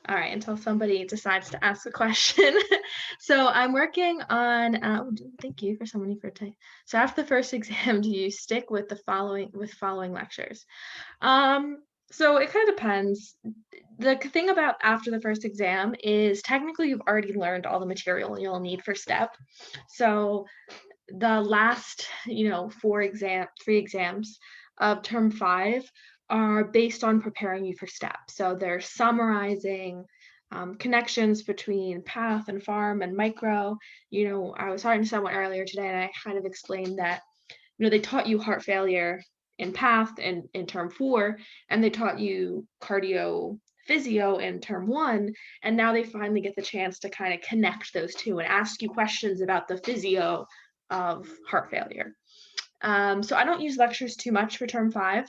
All right, until somebody decides to ask a question. So I'm working on, thank you for summoning for today. So after the first exam, do you stick with the following lectures? So it kind of depends. The thing about after the first exam is technically you've already learned all the material you'll need for STEP. So the last, three exams of term 5 are based on preparing you for STEP. So they're summarizing connections between path and farm and micro. I was talking to someone earlier today and I kind of explained that, they taught you heart failure in path and in term 4, and they taught you cardio physio in term 1, and now they finally get the chance to kind of connect those two and ask you questions about the physio of heart failure. So I don't use lectures too much for term 5.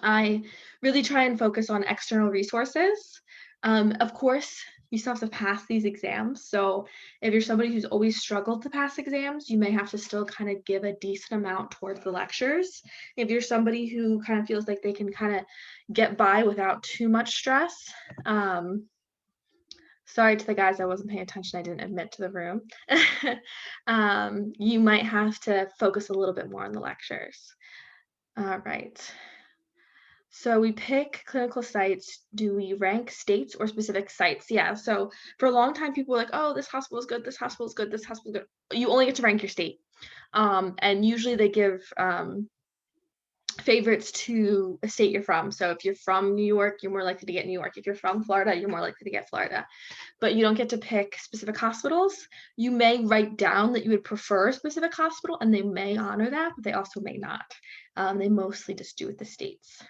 I really try and focus on external resources. Of course, you still have to pass these exams. So if you're somebody who's always struggled to pass exams, you may have to still kind of give a decent amount towards the lectures. If you're somebody who kind of feels like they can kind of get by without too much stress, sorry to the guys, I wasn't paying attention. I didn't admit to the room. You might have to focus a little bit more on the lectures. All right. So we pick clinical sites. Do we rank states or specific sites? Yeah. So for a long time, people were like, oh, this hospital is good, this hospital is good, this hospital is good. You only get to rank your state. And usually they give favorites to a state you're from. So if you're from New York, you're more likely to get New York. If you're from Florida, you're more likely to get Florida. But you don't get to pick specific hospitals. You may write down that you would prefer a specific hospital, and they may honor that, but they also may not. They mostly just do with the states.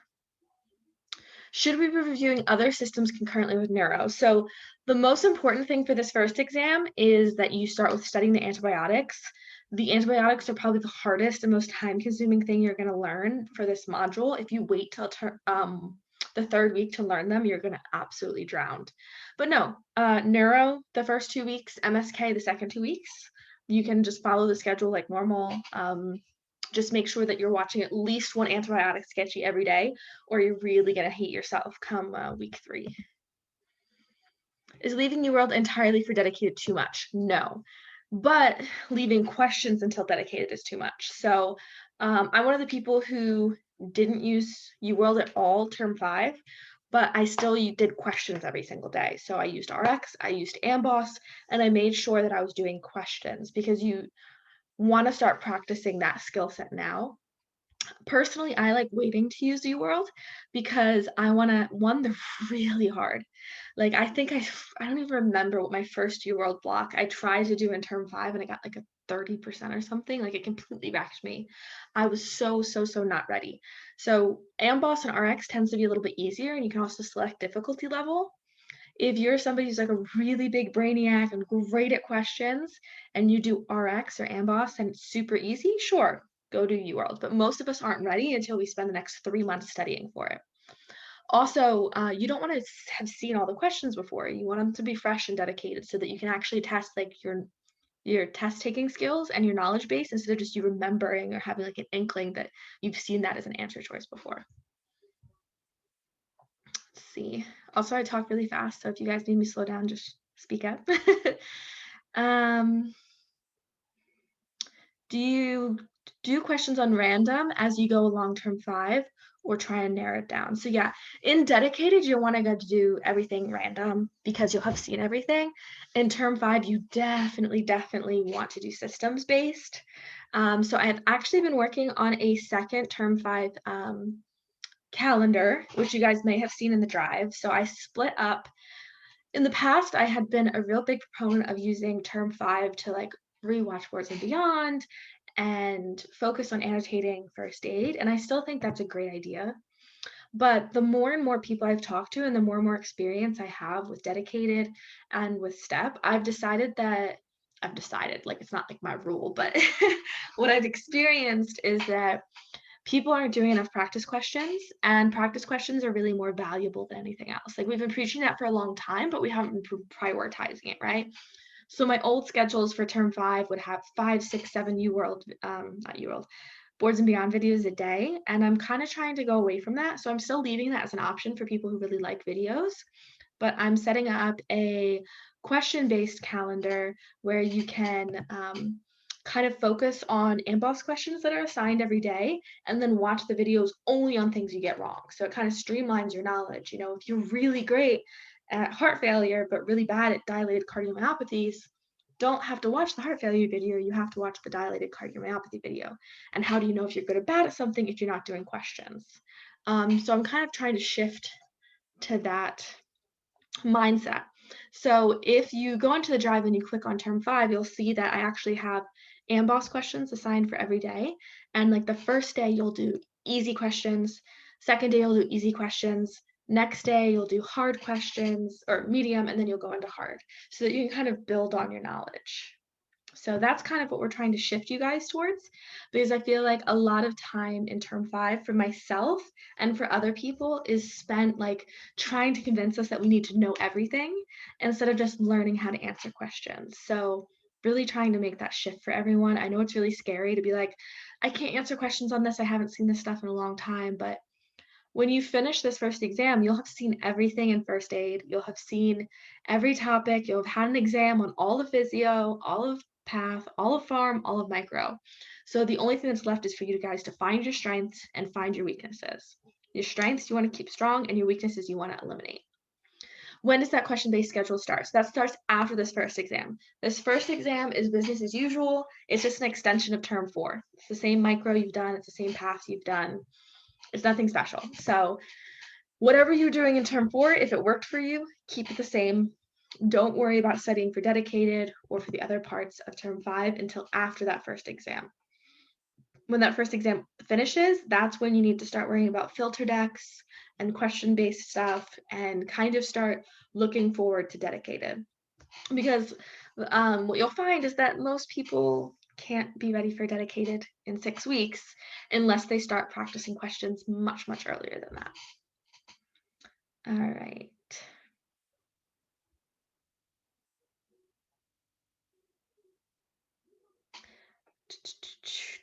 Should we be reviewing other systems concurrently with neuro? So the most important thing for this first exam is that you start with studying the antibiotics. The antibiotics are probably the hardest and most time-consuming thing you're going to learn for this module. If you wait till the third week to learn them, you're going to absolutely drown. But no, neuro, the first 2 weeks, MSK, the second 2 weeks. You can just follow the schedule like normal. Just make sure that you're watching at least one antibiotic sketchy every day, or you're really going to hate yourself come week 3. Is leaving UWorld entirely for dedicated too much? No, but leaving questions until dedicated is too much. So I'm one of the people who didn't use UWorld at all term 5, but I still did questions every single day. So I used RX, I used Amboss, and I made sure that I was doing questions because you want to start practicing that skill set now. Personally, I like waiting to use UWorld because I want to, one, they're really hard. Like I think I don't even remember what my first UWorld block I tried to do in term 5 and I got like a 30% or something. Like it completely wrecked me. I was so not ready. So Amboss and RX tends to be a little bit easier, and you can also select difficulty level. If you're somebody who's like a really big brainiac and great at questions and you do RX or Amboss and it's super easy, sure, go to UWorld. But most of us aren't ready until we spend the next 3 months studying for it. Also, you don't want to have seen all the questions before. You want them to be fresh and dedicated so that you can actually test like your test taking skills and your knowledge base instead of just you remembering or having like an inkling that you've seen that as an answer choice before. Let's see. Also, I talk really fast, so if you guys need me to slow down, just speak up. Do you do questions on random as you go along term 5 or try and narrow it down? So yeah, in dedicated, you want to go to do everything random because you'll have seen everything. In term 5, you definitely want to do systems based. So I've actually been working on a second term 5 calendar, which you guys may have seen in the drive. So I split up. In the past, I had been a real big proponent of using term 5 to like rewatch Boards and Beyond and focus on annotating first aid. And I still think that's a great idea. But the more and more people I've talked to and the more and more experience I have with dedicated and with STEP, I've decided, like it's not like my rule, but what I've experienced is that people aren't doing enough practice questions, and practice questions are really more valuable than anything else. Like we've been preaching that for a long time, but we haven't been prioritizing it, right? So my old schedules for term 5 would have 5, 6, 7 not UWorld, Boards and Beyond videos a day, and I'm kind of trying to go away from that. So I'm still leaving that as an option for people who really like videos, but I'm setting up a question-based calendar where you can kind of focus on AMBOSS questions that are assigned every day and then watch the videos only on things you get wrong. So it kind of streamlines your knowledge. You know, if you're really great at heart failure but really bad at dilated cardiomyopathies, don't have to watch the heart failure video, you have to watch the dilated cardiomyopathy video. And how do you know if you're good or bad at something if you're not doing questions? So I'm kind of trying to shift to that mindset. So if you go into the drive and you click on term 5, you'll see that I actually have AMBOSS questions assigned for every day. And like the first day, you'll do easy questions. Second day, you'll do easy questions. Next day, you'll do hard questions or medium, and then you'll go into hard so that you can kind of build on your knowledge. So that's kind of what we're trying to shift you guys towards, because I feel like a lot of time in term 5 for myself and for other people is spent like trying to convince us that we need to know everything instead of just learning how to answer questions. So really trying to make that shift for everyone. I know it's really scary to be like, I can't answer questions on this. I haven't seen this stuff in a long time, but when you finish this first exam, you'll have seen everything in first aid. You'll have seen every topic. You'll have had an exam on all of physio, all of path, all of pharm, all of micro. So the only thing that's left is for you guys to find your strengths and find your weaknesses. Your strengths you want to keep strong, and your weaknesses you want to eliminate. When does that question-based schedule start? So that starts after this first exam. This first exam is business as usual. It's just an extension of term 4. It's the same micro you've done. It's the same path you've done. It's nothing special. So whatever you're doing in term 4, if it worked for you, keep it the same. Don't worry about studying for dedicated or for the other parts of term 5 until after that first exam. When that first exam finishes, that's when you need to start worrying about filter decks and question-based stuff and kind of start looking forward to dedicated. Because what you'll find is that most people can't be ready for dedicated in 6 weeks unless they start practicing questions much, much earlier than that. All right.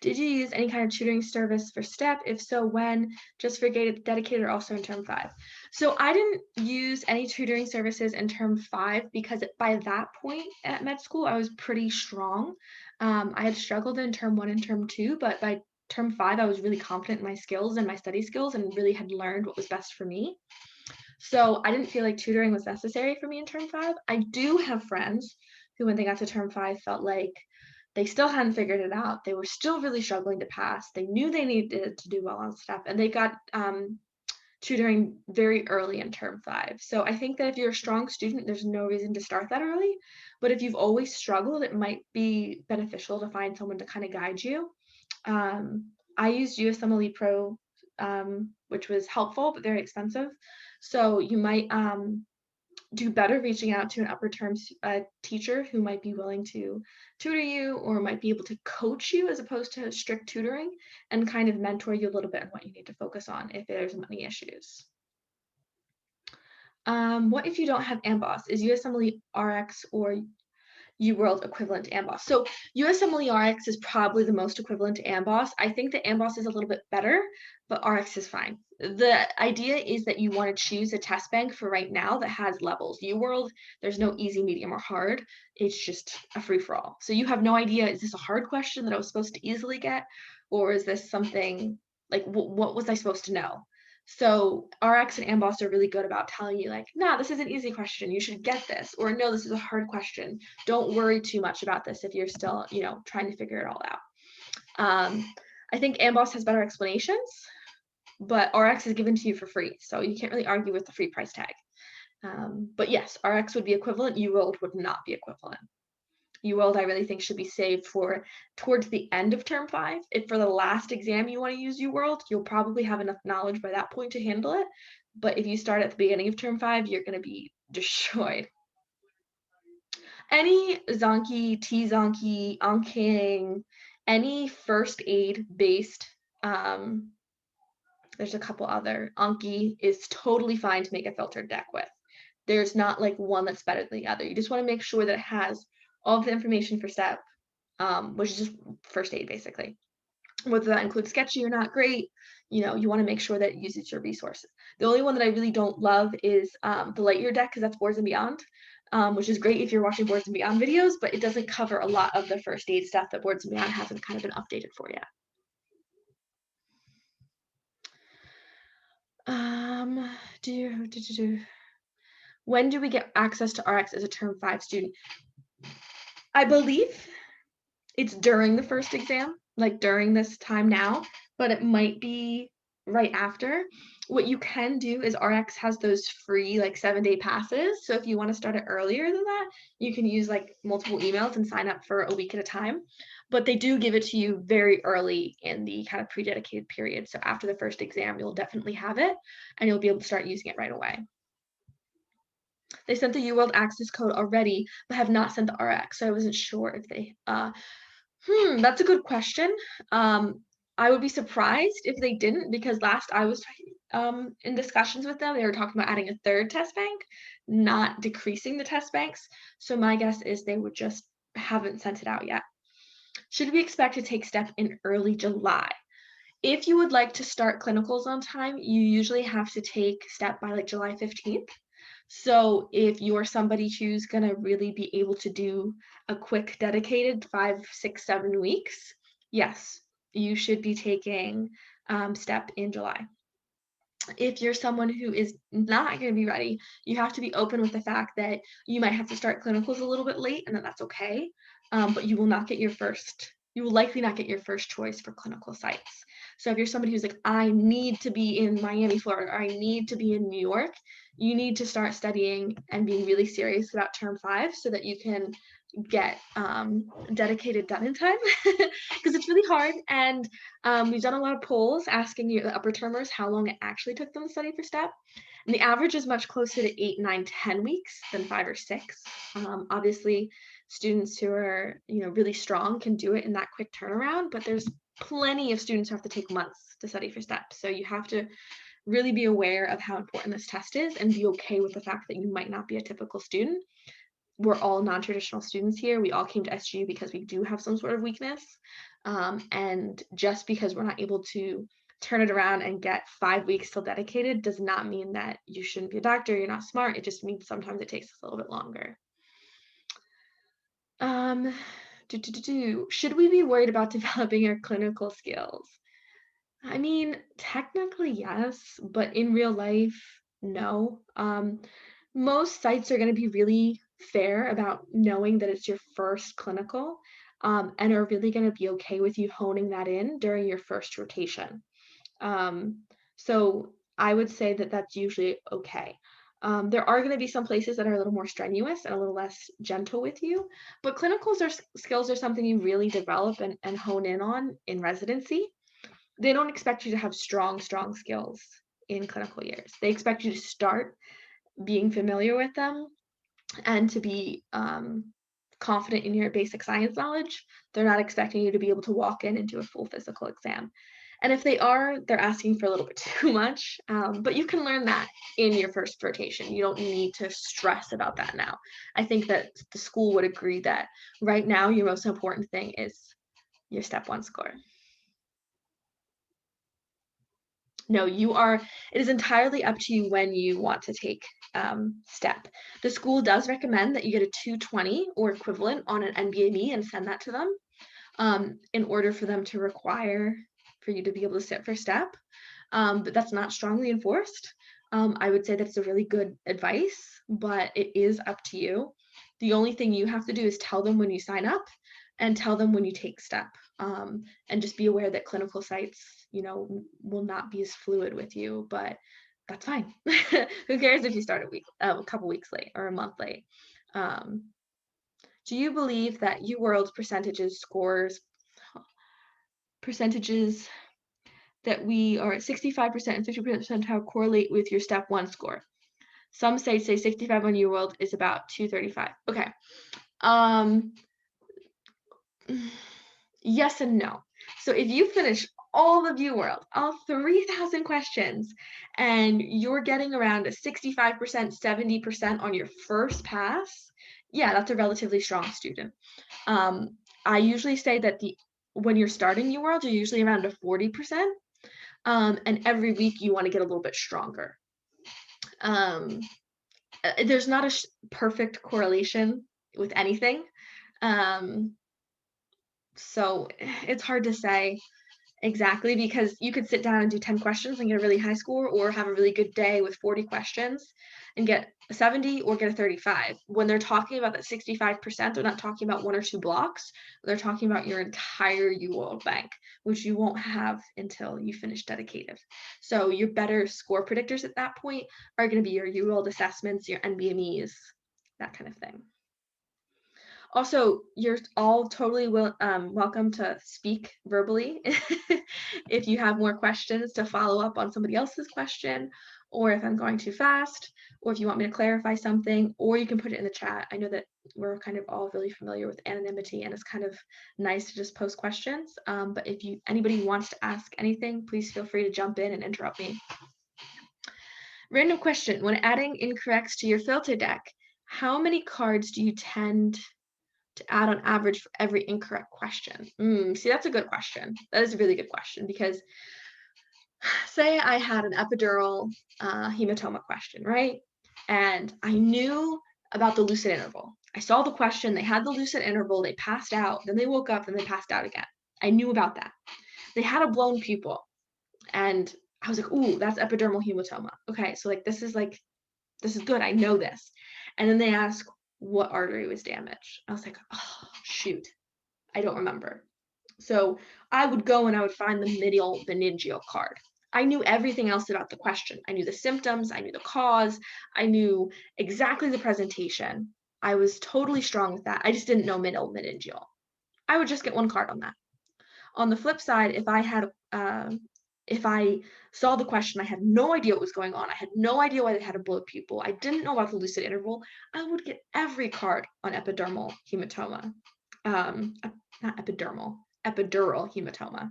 Did you use any kind of tutoring service for STEP? If so, when? Just for dedicated or also in term 5? So I didn't use any tutoring services in term 5 because by that point at med school, I was pretty strong. I had struggled in term 1 and term 2, but by term 5, I was really confident in my skills and my study skills and really had learned what was best for me. So I didn't feel like tutoring was necessary for me in term 5. I do have friends who, when they got to term 5, felt like they still hadn't figured it out. They were still really struggling to pass. They knew they needed to do well on stuff, and they got tutoring very early in term 5. So I think that if you're a strong student, there's no reason to start that early. But if you've always struggled, it might be beneficial to find someone to kind of guide you. I used USMLE Pro, which was helpful but very expensive. So you might do better reaching out to an upper terms teacher who might be willing to tutor you or might be able to coach you as opposed to strict tutoring and kind of mentor you a little bit on what you need to focus on if there's money issues. What if you don't have AMBOSS? Is USMLE RX or UWorld equivalent to AMBOSS? So USMLE RX is probably the most equivalent to AMBOSS. I think that AMBOSS is a little bit better, but RX is fine. The idea is that you want to choose a test bank for right now that has levels. UWorld, there's no easy, medium, or hard. It's just a free-for-all. So you have no idea, is this a hard question that I was supposed to easily get? Or is this something, like, what was I supposed to know? So RX and AMBOSS are really good about telling you like, nah, this is an easy question. You should get this. Or no, this is a hard question. Don't worry too much about this if you're still, trying to figure it all out. I think AMBOSS has better explanations, but RX is given to you for free. So you can't really argue with the free price tag. But yes, RX would be equivalent. UWorld would not be equivalent. UWorld, I really think, should be saved for towards the end of term 5. If for the last exam you want to use UWorld, you'll probably have enough knowledge by that point to handle it. But if you start at the beginning of term 5, you're going to be destroyed. Any Zonky, T-Zonky, Onking, any first aid based, there's a couple other, Anki is totally fine to make a filtered deck with. There's not like one that's better than the other. You just want to make sure that it has all of the information for STEP, which is just first aid basically. whether that includes sketchy or not, great. You want to make sure that it uses your resources. The only one that I really don't love is the Lightyear deck, because that's Boards and Beyond, which is great if you're watching Boards and Beyond videos, but it doesn't cover a lot of the first aid stuff that Boards and Beyond hasn't kind of been updated for yet. When do we get access to RX as a Term 5 student? I believe it's during the first exam, like during this time now, but it might be right after. What you can do is RX has those free like 7-day passes. So if you want to start it earlier than that, you can use like multiple emails and sign up for a week at a time. But they do give it to you very early in the kind of pre-dedicated period. So after the first exam, you'll definitely have it and you'll be able to start using it right away. They sent the UWorld access code already, but have not sent the RX. So I wasn't sure if they that's a good question. I would be surprised if they didn't, because last I was in discussions with them, they were talking about adding a third test bank, not decreasing the test banks. So my guess is they would just haven't sent it out yet. Should we expect to take STEP in early July? If you would like to start clinicals on time, you usually have to take STEP by like July 15th. So if you're somebody who's going to really be able to do a quick dedicated 5, 6, 7 weeks, yes, you should be taking STEP in July. If you're someone who is not going to be ready, you have to be open with the fact that you might have to start clinicals a little bit late, and that's okay. But you will likely not get your first choice for clinical sites. So if you're somebody who's like, I need to be in Miami, Florida, or I need to be in New York, you need to start studying and being really serious about Term 5 so that you can get dedicated done in time, because it's really hard. And we've done a lot of polls asking the upper termers how long it actually took them to study for STEP. And the average is much closer to 8, 9, 10 weeks than 5 or 6. Obviously, students who are really strong can do it in that quick turnaround, but there's plenty of students who have to take months to study for STEP. So you have to really be aware of how important this test is and be okay with the fact that you might not be a typical student. We're all non-traditional students here. We all came to SGU because we do have some sort of weakness. And just because we're not able to turn it around and get 5 weeks till dedicated does not mean that you shouldn't be a doctor, you're not smart. It just means sometimes it takes us a little bit longer. Should we be worried about developing our clinical skills? I mean, technically yes, but in real life, no. Most sites are going to be really fair about knowing that it's your first clinical, and are really going to be okay with you honing that in during your first rotation. So I would say that that's usually okay. There are going to be some places that are a little more strenuous and a little less gentle with you, but skills are something you really develop and hone in on in residency. They don't expect you to have strong skills in clinical years. They expect you to start being familiar with them and to be confident in your basic science knowledge. They're not expecting you to be able to walk in and do a full physical exam. And if they are, they're asking for a little bit too much, but you can learn that in your first rotation. You don't need to stress about that now. I think that the school would agree that right now your most important thing is your Step 1 score. No, it is entirely up to you when you want to take STEP. The school does recommend that you get a 220 or equivalent on an NBME and send that to them in order for them to require for you to be able to sit for STEP, but that's not strongly enforced. I would say that's a really good advice, but it is up to you. The only thing you have to do is tell them when you sign up and tell them when you take STEP, and just be aware that clinical sites, will not be as fluid with you, but that's fine. Who cares if you start a couple weeks late or a month late? Do you believe that UWorld's percentages that we are at 65% and 50% how correlate with your Step 1 score? Some sites say 65 on UWorld is about 235. Okay. Yes and no. So if you finish all of UWorld, all 3,000 questions, and you're getting around a 65%, 70% on your first pass, yeah, that's a relatively strong student. I usually say that the when you're starting New World, you're usually around a 40%. And every week you want to get a little bit stronger. Um, there's not a perfect correlation with anything. Um, so it's hard to say exactly, because you could sit down and do 10 questions and get a really high score, or have a really good day with 40 questions and get a 70 or get a 35. When they're talking about that 65%, they're not talking about 1 or 2 blocks. They're talking about your entire UWorld bank, which you won't have until you finish dedicated. So your better score predictors at that point are going to be your UWorld assessments, your NBMEs, that kind of thing. Also, you're all totally welcome to speak verbally if you have more questions to follow up on somebody else's question, or if I'm going too fast, or if you want me to clarify something, or you can put it in the chat. I know that we're kind of all really familiar with anonymity, and it's kind of nice to just post questions. But if anybody wants to ask anything, please feel free to jump in and interrupt me. Random question: when adding incorrects to your filter deck, how many cards do you tend to add on average for every incorrect question? See, that's a good question. That is a really good question, because say I had an epidural hematoma question, right? And I knew about the lucid interval. I saw the question, they had the lucid interval, they passed out, then they woke up, then they passed out again. I knew about that. They had a blown pupil, and I was like, ooh, that's epidermal hematoma. Okay, so this is good. I know this. And then they ask what artery was damaged. I was like, oh, shoot, I don't remember. So I would go and I would find the medial meningeal card. I knew everything else about the question. I knew the symptoms, I knew the cause, I knew exactly the presentation. I was totally strong with that. I just didn't know medial meningeal. I would just get 1 card on that. On the flip side, if I saw the question, I had no idea what was going on, I had no idea why they had a blood pupil, I didn't know about the lucid interval, I would get every card on epidermal hematoma. Not epidermal, epidural hematoma.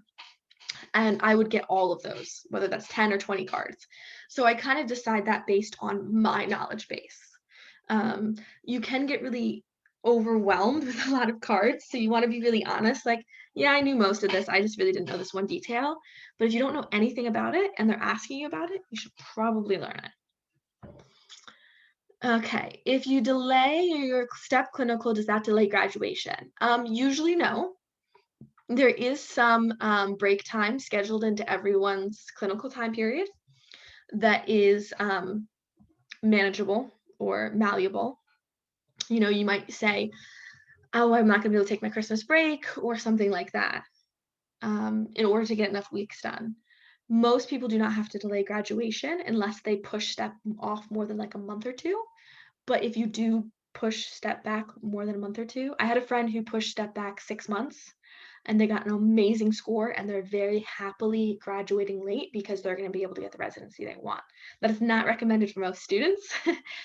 And I would get all of those, whether that's 10 or 20 cards. So I kind of decide that based on my knowledge base. You can get really overwhelmed with a lot of cards, so you want to be really honest, like, yeah, I knew most of this, I just really didn't know this one detail. But if you don't know anything about it and they're asking you about it, you should probably learn it. Okay, if you delay your step clinical, does that delay graduation? Usually no. There is some break time scheduled into everyone's clinical time period that is manageable or malleable. You might say, oh, I'm not going to be able to take my Christmas break or something like that, in order to get enough weeks done. Most people do not have to delay graduation unless they push step off more than a month or two. But if you do push step back more than a month or two, I had a friend who pushed step back 6 months, and they got an amazing score, and they're very happily graduating late because they're going to be able to get the residency they want. That is not recommended for most students.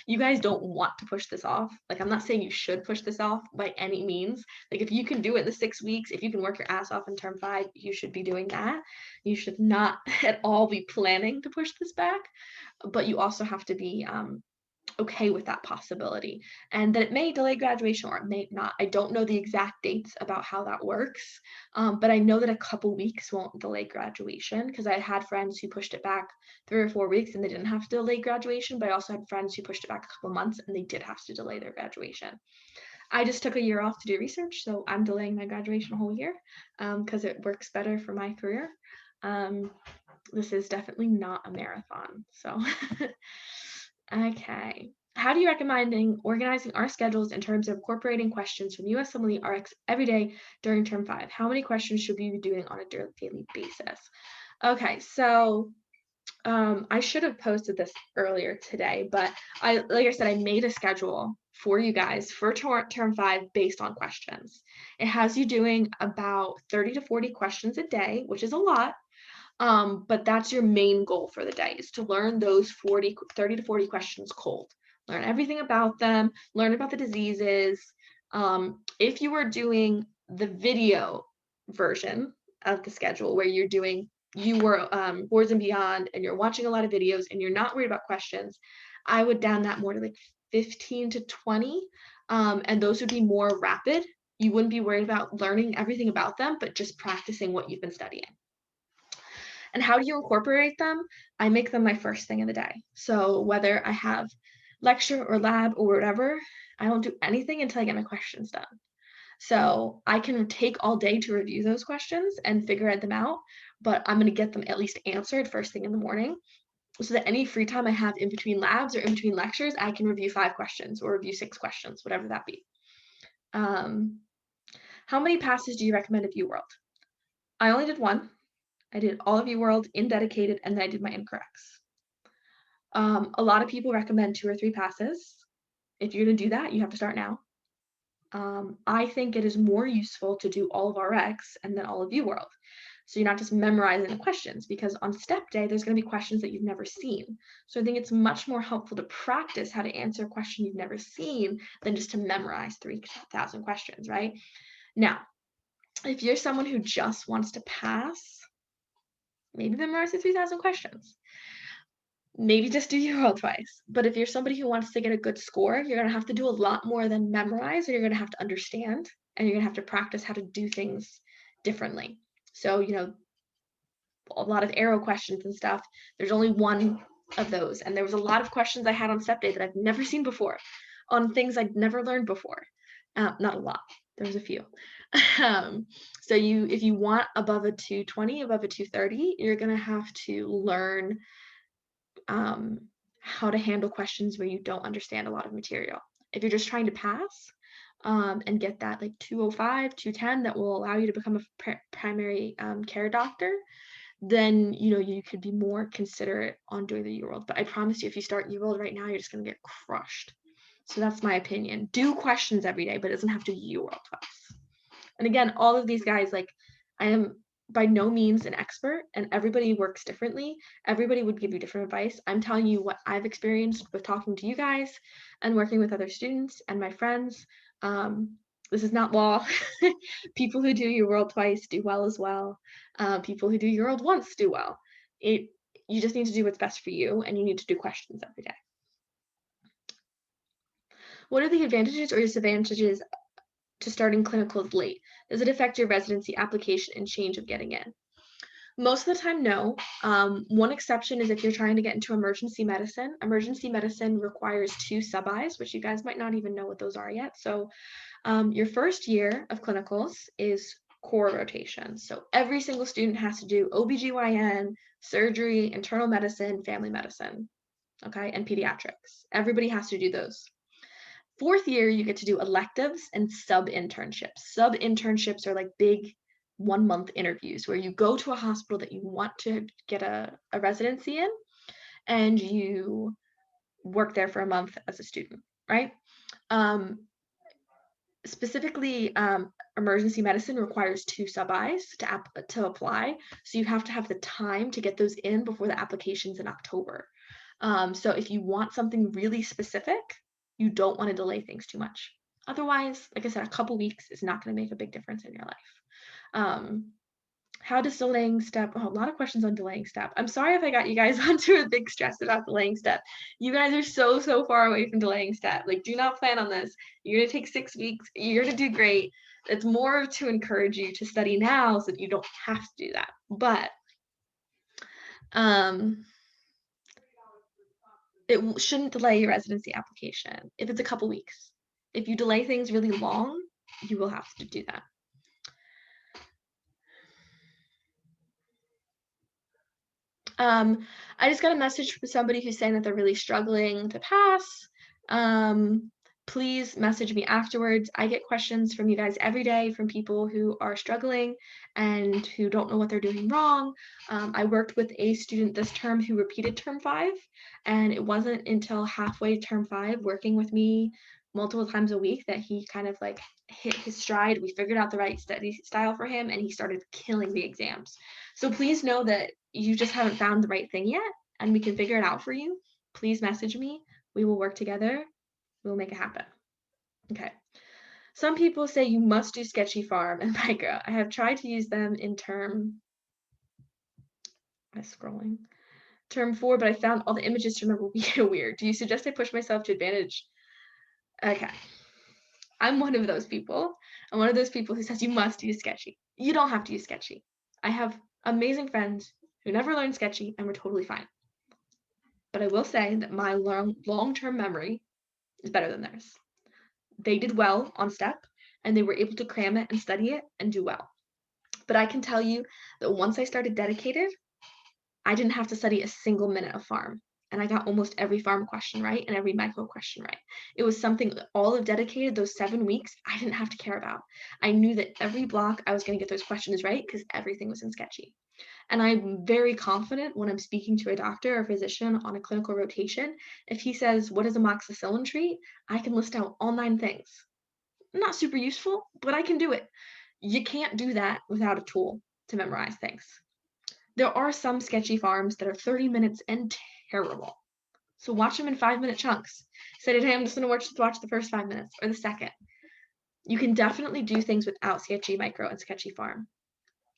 You guys don't want to push this off. I'm not saying you should push this off by any means. If you can do it in the 6 weeks, if you can work your ass off in term 5, you should be doing that. You should not at all be planning to push this back, but you also have to be okay with that possibility, and that it may delay graduation or it may not. I don't know the exact dates about how that works, but I know that a couple weeks won't delay graduation, because I had friends who pushed it back 3 or 4 weeks and they didn't have to delay graduation, but I also had friends who pushed it back a couple months and they did have to delay their graduation. I just took a year off to do research, so I'm delaying my graduation a whole year because it works better for my career. This is definitely not a marathon, so okay. How do you recommend organizing our schedules in terms of incorporating questions from USMLE RX every day during term 5? How many questions should we be doing on a daily basis? Okay, so I should have posted this earlier today, but like I said, I made a schedule for you guys for term 5 based on questions. It has you doing about 30 to 40 questions a day, which is a lot. But that's your main goal for the day, is to learn those 30 to 40 questions cold. Learn everything about them, learn about the diseases. If you are doing the video version of the schedule, where you were Boards and Beyond, and you're watching a lot of videos and you're not worried about questions, I would down that more to 15 to 20. And those would be more rapid You wouldn't be worried about learning everything about them, but just practicing what you've been studying. And how do you incorporate them? I make them my first thing of the day. So whether I have lecture or lab or whatever, I don't do anything until I get my questions done. So I can take all day to review those questions and figure them out, but I'm going to get them at least answered first thing in the morning, so that any free time I have in between labs or in between lectures, I can review 5 questions or review 6 questions, whatever that be. How many passes do you recommend of UWorld? I only did 1. I did all of UWorld in dedicated, and then I did my incorrects. A lot of people recommend 2 or 3 passes. If you're going to do that, you have to start now. I think it is more useful to do all of RX and then all of UWorld. So you're not just memorizing the questions, because on step day, there's going to be questions that you've never seen. So I think it's much more helpful to practice how to answer a question you've never seen than just to memorize 3,000 questions, right? Now, if you're someone who just wants to pass, maybe memorize the 3,000 questions. Maybe just do UWorld twice. But if you're somebody who wants to get a good score, you're going to have to do a lot more than memorize, and you're going to have to understand, and you're going to have to practice how to do things differently. So, a lot of arrow questions and stuff, there's only 1 of those. And there was a lot of questions I had on step day that I've never seen before on things I'd never learned before. Not a lot. There was a few. So if you want above a 220, above a 230, you're going to have to learn how to handle questions where you don't understand a lot of material. If you're just trying to pass and get that like 205, 210 that will allow you to become a primary care doctor, then you could be more considerate on doing the UWorld. But I promise you, if you start UWorld right now, you're just going to get crushed. So that's my opinion. Do questions every day, but it doesn't have to be UWorld twice. And again, all of these guys, like, I am by no means an expert, and everybody works differently. Everybody would give you different advice. I'm telling you what I've experienced with talking to you guys and working with other students and my friends. This is not law. People who do UWorld twice do well as well. People who do UWorld once do well. You just need to do what's best for you, and you need to do questions every day. What are the advantages or disadvantages to starting clinicals late? Does it affect your residency application and change of getting in? Most of the time, no. One exception is if you're trying to get into emergency medicine. Emergency medicine requires 2 sub-Is, which you guys might not even know what those are yet. So your first year of clinicals is core rotation. So every single student has to do OBGYN, surgery, internal medicine, family medicine, okay, and pediatrics. Everybody has to do those. 4th year, you get to do electives and sub-internships. Sub-internships are like big 1-month interviews where you go to a hospital that you want to get a residency in, and you work there for a month as a student, right? Specifically, emergency medicine requires 2 sub-Is to apply. So you have to have the time to get those in before the application's in October. So if you want something really specific, you don't want to delay things too much. Otherwise, like I said, a couple weeks is not going to make a big difference in your life. How does delaying step? Oh, a lot of questions on delaying step. I'm sorry if I got you guys onto a big stress about delaying step. You guys are so far away from delaying step. Like, do not plan on this. You're going to take 6 weeks. You're going to do great. It's more to encourage you to study now so that you don't have to do that. But it shouldn't delay your residency application if it's a couple weeks. If you delay things really long, you will have to do that. I just got a message from somebody who's saying that they're really struggling to pass. Please message me afterwards. I get questions from you guys every day from people who are struggling and who don't know what they're doing wrong. I worked with a student this term who repeated term 5, and it wasn't until halfway term 5 working with me multiple times a week that he kind of like hit his stride. We figured out the right study style for him, and he started killing the exams. So please know that you just haven't found the right thing yet, and we can figure it out for you. Please message me. We will work together. We'll make it happen. Okay. Some people say you must do Sketchy Farm and Micro. I have tried to use them in term 4, but I found all the images to remember weird. Do you suggest I push myself to advantage? Okay. I'm one of those people. I'm one of those people who says you must use Sketchy. You don't have to use Sketchy. I have amazing friends who never learned Sketchy and were totally fine. But I will say that my long-term memory is better than theirs. They did well on STEP, and they were able to cram it and study it and do well. But I can tell you that once I started dedicated, I didn't have to study a single minute of farm. And I got almost every farm question right and every micro question right. It was something that all of dedicated, those 7 weeks, I didn't have to care about. I knew that every block I was going to get those questions right because everything was in Sketchy. And I'm very confident when I'm speaking to a doctor or physician on a clinical rotation, if he says, what is amoxicillin treat? I can list out all 9 things. Not super useful, but I can do it. You can't do that without a tool to memorize things. There are some Sketchy farms that are 30 minutes and terrible. So watch them in 5-minute chunks. Say, hey, I'm just going to watch the first 5 minutes or the second. You can definitely do things without Sketchy Micro and Sketchy Farm.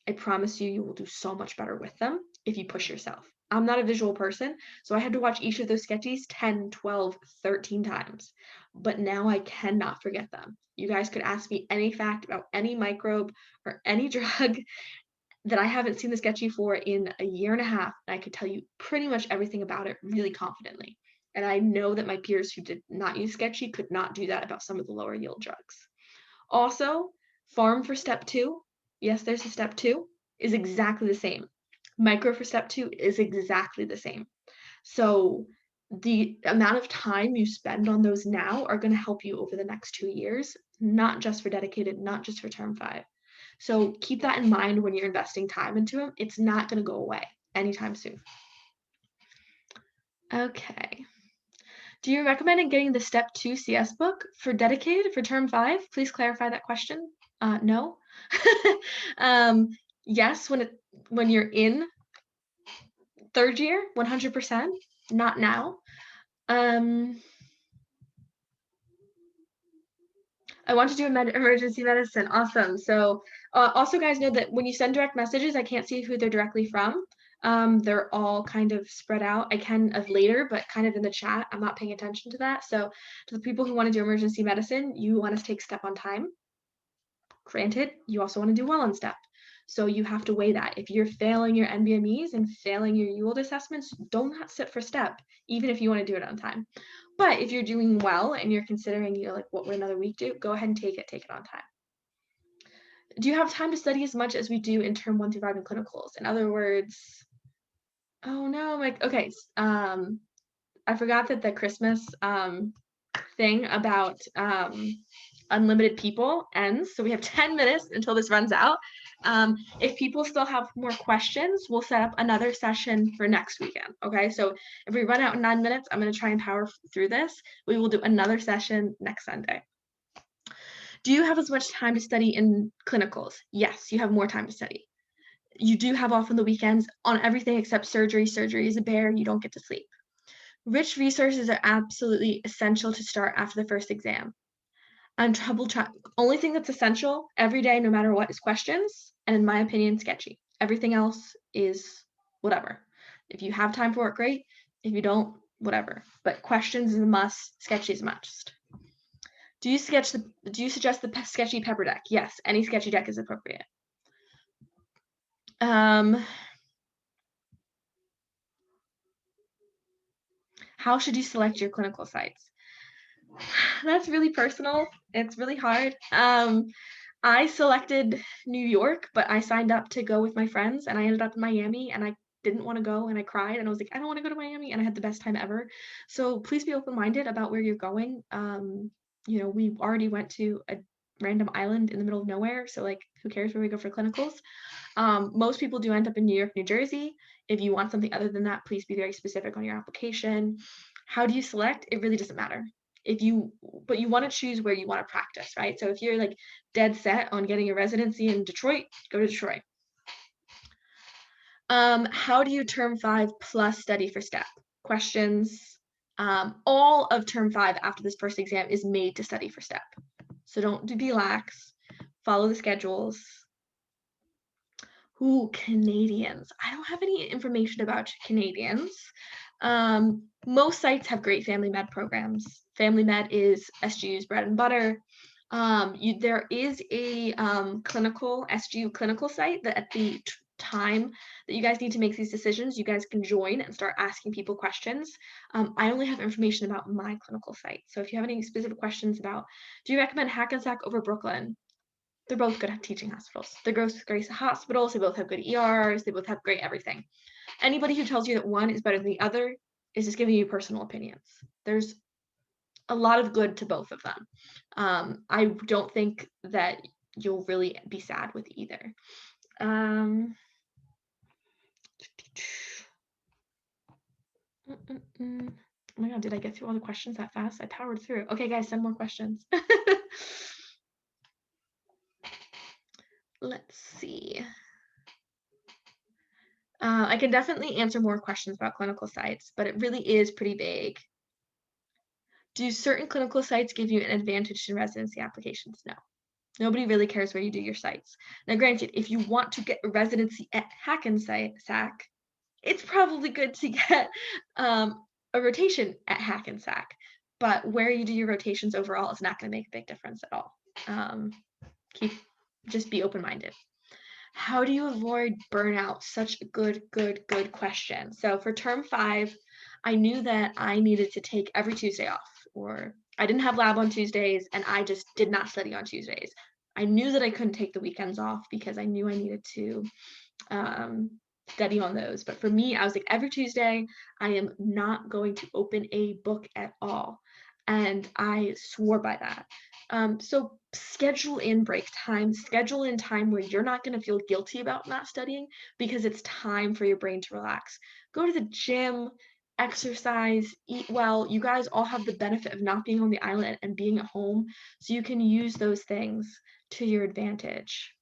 I promise you, you will do so much better with them if you push yourself. I'm not a visual person, so I had to watch each of those Sketchies 10, 12, 13 times. But now I cannot forget them. You guys could ask me any fact about any microbe or any drug that I haven't seen the Sketchy for in a year and a half, and I could tell you pretty much everything about it really confidently. And I know that my peers who did not use Sketchy could not do that about some of the lower yield drugs. Also, farm for step 2, yes, there's a step 2, is exactly the same. Micro for step 2 is exactly the same. So the amount of time you spend on those now are going to help you over the next 2 years, not just for dedicated, not just for term 5. So keep that in mind when you're investing time into them. It's not going to go away anytime soon. Okay. Do you recommend getting the step 2 CS book for dedicated for term 5? Please clarify that question. No. Yes, when you're in 3rd year, 100%. Not now. I want to do emergency medicine. Awesome. So also, guys, know that when you send direct messages, I can't see who they're directly from. They're all kind of spread out. I can of later, but kind of in the chat, I'm not paying attention to that. So to the people who want to do emergency medicine, you want to take step on time. Granted, you also want to do well on step. So you have to weigh that. If you're failing your NBMEs and failing your UOLD assessments, don't sit for step, even if you want to do it on time. But if you're doing well and you're considering, like, what would another week do, go ahead and take it on time. Do you have time to study as much as we do in term 1 through 5 in clinicals? In other words, oh no, I'm like, okay, I forgot that the Christmas thing about unlimited people ends. So we have 10 minutes until this runs out. If people still have more questions, we'll set up another session for next weekend. Okay, so if we run out in 9 minutes, I'm going to try and power through this. We will do another session next Sunday. Do you have as much time to study in clinicals? Yes, you have more time to study. You do have off on the weekends on everything except surgery. Surgery is a bear. You don't get to sleep. Which resources are absolutely essential to start after the first exam? Only thing that's essential every day, no matter what, is questions. And in my opinion, Sketchy. Everything else is whatever. If you have time for it, great. If you don't, whatever. But questions is a must. Sketchy is a must. Do you suggest the Sketchy pepper deck? Yes, any Sketchy deck is appropriate. How should you select your clinical sites? That's really personal. It's really hard. I selected New York, but I signed up to go with my friends, and I ended up in Miami, and I didn't want to go, and I cried, and I was like, I don't want to go to Miami, and I had the best time ever. So please be open-minded about where you're going. We already went to a random island in the middle of nowhere, so like, who cares where we go for clinicals? Most people do end up in New York, New Jersey. If you want something other than that, please be very specific on your application. How do you select? It really doesn't matter. But you want to choose where you want to practice, right? So if you're like dead set on getting a residency in Detroit, go to Detroit. How do you term 5 plus study for step? Questions. All of term 5 after this first exam is made to study for step. So don't be lax. Follow the schedules. Canadians. I don't have any information about Canadians. Most sites have great family med programs. Family med is SGU's bread and butter. There is a clinical SGU clinical site that at the time that you guys need to make these decisions, you guys can join and start asking people questions. I only have information about my clinical site. So if you have any specific questions about, do you recommend Hackensack over Brooklyn? They're both good at teaching hospitals. They're both great hospitals. They both have good ERs. They both have great everything. Anybody who tells you that one is better than the other is just giving you personal opinions. There's a lot of good to both of them. I don't think that you'll really be sad with either. Oh my God, did I get through all the questions that fast? I powered through. Okay, guys, send more questions. Let's see. I can definitely answer more questions about clinical sites, but it really is pretty vague. Do certain clinical sites give you an advantage in residency applications? No. Nobody really cares where you do your sites. Now, granted, if you want to get a residency at Hackensack, it's probably good to get a rotation at Hackensack, but where you do your rotations overall is not going to make a big difference at all. Just be open-minded. How do you avoid burnout? Such a good question. So for term 5, I knew that I needed to take every Tuesday off, or I didn't have lab on Tuesdays and I just did not study on Tuesdays. I knew that I couldn't take the weekends off because I knew I needed to study on those. But for me, I was like, every Tuesday, I am not going to open a book at all. And I swore by that. So schedule in break time, schedule in time where you're not going to feel guilty about not studying because it's time for your brain to relax. Go to the gym, exercise, eat well. You guys all have the benefit of not being on the island and being at home, so you can use those things to your advantage.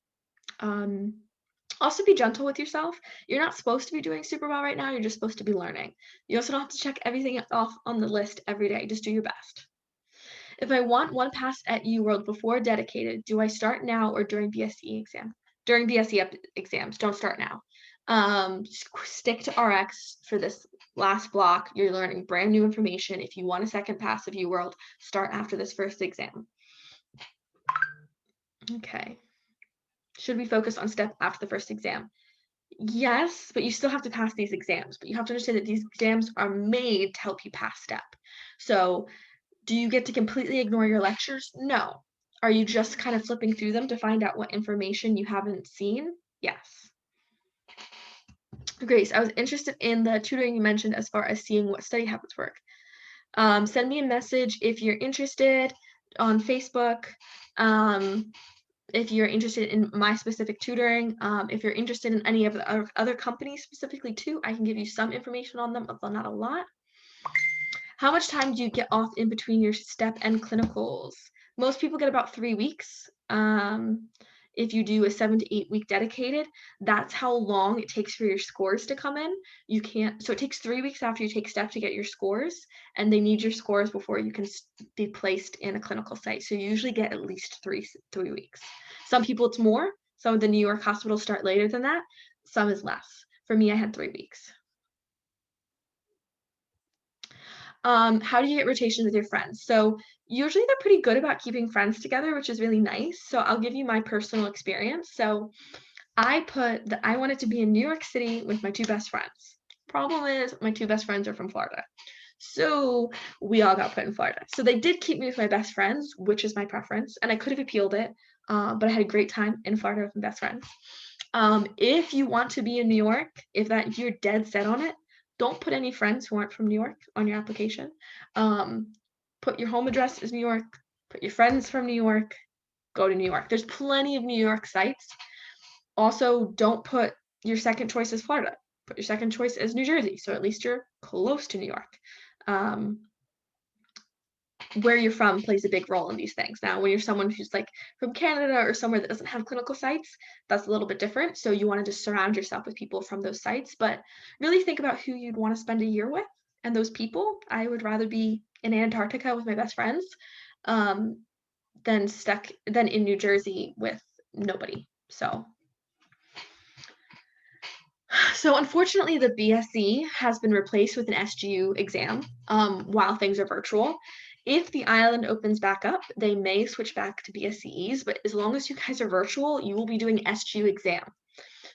Also be gentle with yourself. You're not supposed to be doing super well right now. You're just supposed to be learning. You also don't have to check everything off on the list every day. Just do your best. If I want one pass at UWorld before dedicated, do I start now or during BSc exam? During BSc exams, don't start now. Stick to RX for this last block. You're learning brand new information. If you want a second pass of UWorld, start after this first exam. Okay. Should we focus on step after the first exam? Yes, but you still have to pass these exams. But you have to understand that these exams are made to help you pass step. So do you get to completely ignore your lectures? No. Are you just kind of flipping through them to find out what information you haven't seen? Yes. Grace, I was interested in the tutoring you mentioned as far as seeing what study habits work. Send me a message if you're interested on Facebook. If you're interested in my specific tutoring, if you're interested in any of the other companies specifically too, I can give you some information on them, although not a lot. How much time do you get off in between your step and clinicals? Most people get about 3 weeks. If you do a 7 to 8 week dedicated, that's how long it takes for your scores to come in. So it takes 3 weeks after you take step to get your scores, and they need your scores before you can be placed in a clinical site. So you usually get at least three weeks. Some people it's more. Some of the New York hospitals start later than that. Some is less. For me, I had 3 weeks. How do you get rotations with your friends? So usually they're pretty good about keeping friends together, which is really nice. So I'll give you my personal experience. So I put that I wanted to be in New York City with my 2 best friends. Problem is my 2 best friends are from Florida. So we all got put in Florida. So they did keep me with my best friends, which is my preference. And I could have appealed it, but I had a great time in Florida with my best friends. If you want to be in New York, if you're dead set on it, don't put any friends who aren't from New York on your application. Put your home address as New York, put your friends from New York, go to New York. There's plenty of New York sites. Also, don't put your second choice as Florida. Put your second choice as New Jersey, so at least you're close to New York. Where you're from plays a big role in these things. Now, when you're someone who's like from Canada or somewhere that doesn't have clinical sites, that's a little bit different. So you want to just surround yourself with people from those sites, but really think about who you'd want to spend a year with. And those people, I would rather be in Antarctica with my best friends than in New Jersey with nobody. So unfortunately, the BSc has been replaced with an SGU exam while things are virtual. If the island opens back up, they may switch back to BSCEs, but as long as you guys are virtual, you will be doing SGU exam.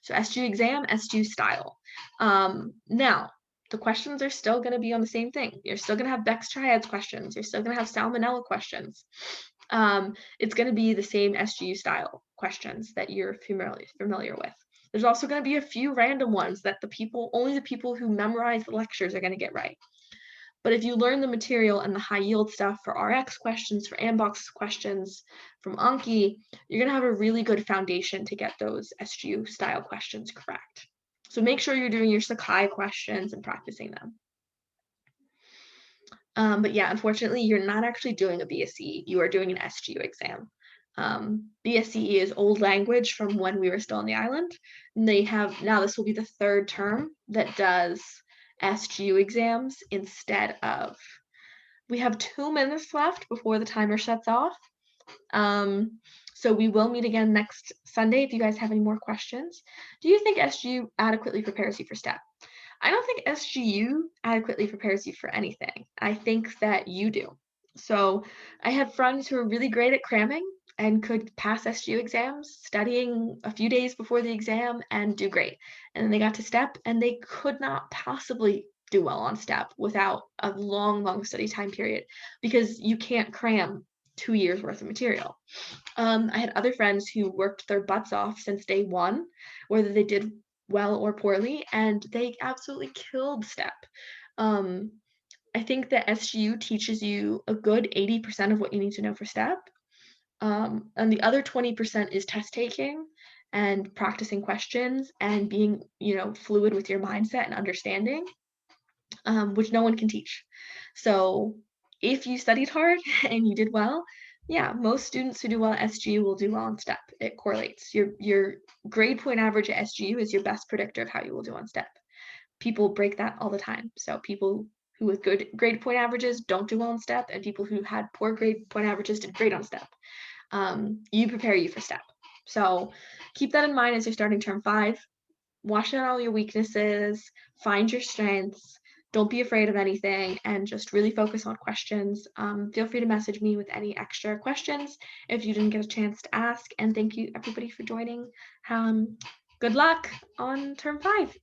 So SGU exam, SGU style. Now, the questions are still going to be on the same thing. You're still going to have Beck's triads questions. You're still going to have salmonella questions. It's going to be the same SGU style questions that you're familiar with. There's also going to be a few random ones that only the people who memorize the lectures are going to get right. But if you learn the material and the high yield stuff for RX questions, for Ambox questions, from Anki, you're going to have a really good foundation to get those SGU style questions correct. So make sure you're doing your Sakai questions and practicing them. But yeah, unfortunately, you're not actually doing a BSc. You are doing an SGU exam. BSCE is old language from when we were still on the island. And now this will be the third term that does SGU exams instead of. We have 2 minutes left before the timer shuts off. So we will meet again next Sunday if you guys have any more questions. Do you think SGU adequately prepares you for STEP? I don't think SGU adequately prepares you for anything. I think that you do. So I had friends who were really great at cramming and could pass SGU exams, studying a few days before the exam and do great. And then they got to STEP and they could not possibly do well on STEP without a long study time period because you can't cram 2 years worth of material. I had other friends who worked their butts off since day one, whether they did well or poorly, and they absolutely killed STEP. I think that SGU teaches you a good 80% of what you need to know for STEP. And the other 20% is test taking and practicing questions and being, fluid with your mindset and understanding, which no one can teach. So if you studied hard and you did well, yeah, most students who do well at SGU will do well on STEP. It correlates. Your grade point average at SGU is your best predictor of how you will do on STEP. People break that all the time. So people who with good grade point averages don't do well on STEP, and people who had poor grade point averages did great on STEP. You prepare you for STEP. So keep that in mind as you're starting term 5. Wash out all your weaknesses, find your strengths, don't be afraid of anything, and just really focus on questions. Feel free to message me with any extra questions if you didn't get a chance to ask. And thank you everybody for joining. Good luck on term 5.